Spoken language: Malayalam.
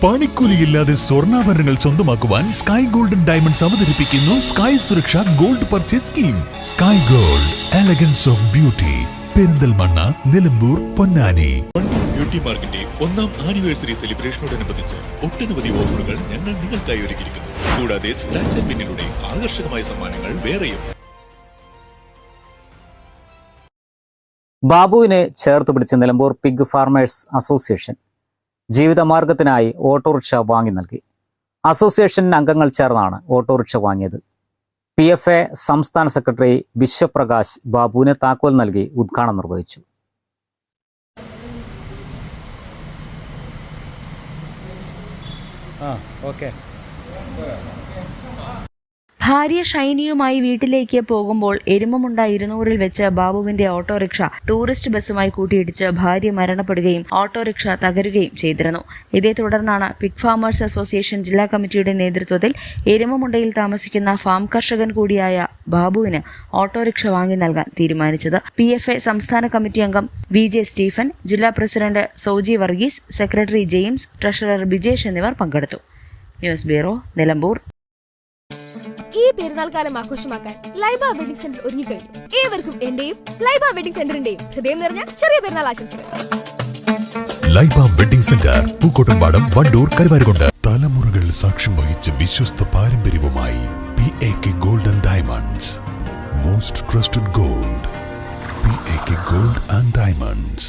പണിക്കൂലിയില്ലാതെ സ്വർണ്ണാഭരണങ്ങൾ സ്വന്തമാക്കുവാൻ സ്കൈ ഗോൾഡൻ ഡയമണ്ട്സ് അവതരിപ്പിക്കുന്നു സ്കൈ സുരക്ഷ gold purchase scheme. Sky gold, elegance of beauty, Perinthalmanna, Nilambur, Ponnani. Wandoor beauty മാർക്കിന്റെ 1ാം ആനിവേഴ്സറി സെലിബ്രേഷനോടനുബന്ധിച്ച് ഒട്ടനവധി ഓഫറുകൾ ഞങ്ങൾ നിങ്ങൾക്കായി ഒരുക്കിയിരിക്കുന്നു. കൂടാതെ സ്ക്രാച്ച് ആൻഡ് വിന്നിലൂടെ ആകർഷകമായ സമ്മാനങ്ങൾ വേറെയും. ബാബുവിനെ ചേർത്ത് പിടിച്ച നിലമ്പൂർ പിഗ് ഫാർമേഴ്സ് അസോസിയേഷൻ ജീവിതമാർഗത്തിനായി ഓട്ടോറിക്ഷ വാങ്ങി നൽകി. അസോസിയേഷൻ അംഗങ്ങൾ ചേർന്നാണ് ഓട്ടോറിക്ഷ വാങ്ങിയത്. PFA സംസ്ഥാന സെക്രട്ടറി വിശ്വപ്രകാശ് ബാബുവിന് താക്കോൽ നൽകി ഉദ്ഘാടനം നിർവഹിച്ചു. ഭാര്യ ഷൈനിയുമായി വീട്ടിലേക്ക് പോകുമ്പോൾ എരുമമുണ്ട 200-ൽ വെച്ച് ബാബുവിന്റെ ഓട്ടോറിക്ഷ ടൂറിസ്റ്റ് ബസ്സുമായി കൂട്ടിയിടിച്ച് ഭാര്യ മരണപ്പെടുകയും ഓട്ടോറിക്ഷ തകരുകയും ചെയ്തിരുന്നു. ഇതേ തുടർന്നാണ് പിഗ് ഫാമേഴ്സ് അസോസിയേഷൻ ജില്ലാ കമ്മിറ്റിയുടെ നേതൃത്വത്തിൽ എരുമമുണ്ടയിൽ താമസിക്കുന്ന ഫാം കർഷകൻ കൂടിയായ ബാബുവിന് ഓട്ടോറിക്ഷ വാങ്ങി നൽകാൻ തീരുമാനിച്ചത്. PFA സംസ്ഥാന കമ്മിറ്റി അംഗം VJ സ്റ്റീഫൻ, ജില്ലാ president Soji Varghese, secretary James, treasurer Bijesh എന്നിവർ പങ്കെടുത്തു. News bureau, Nilambur. ഈ പെരുന്നാൾ കാലം ആഘോഷമാക്കാൻ ലൈബ വെഡിംഗ് സെന്റർ ഒരുങ്ങിക്കഴിഞ്ഞു. ഏവർക്കും എന്റെയും ലൈബ വെഡിംഗ് സെന്ററിന്റെയും ഹൃദയം നിറഞ്ഞ ചെറിയ പെരുന്നാൾ ആശംസകൾ. Laiba wedding centre, Pookkottumpadam, Wandoor, Karuvarakundu. തലമുറകൾ സാക്ഷ്യം വഹിച്ച വിശ്വസ്ത പാരമ്പര്യവുമായി PAK golden diamonds, most trusted gold. PAK gold and diamonds.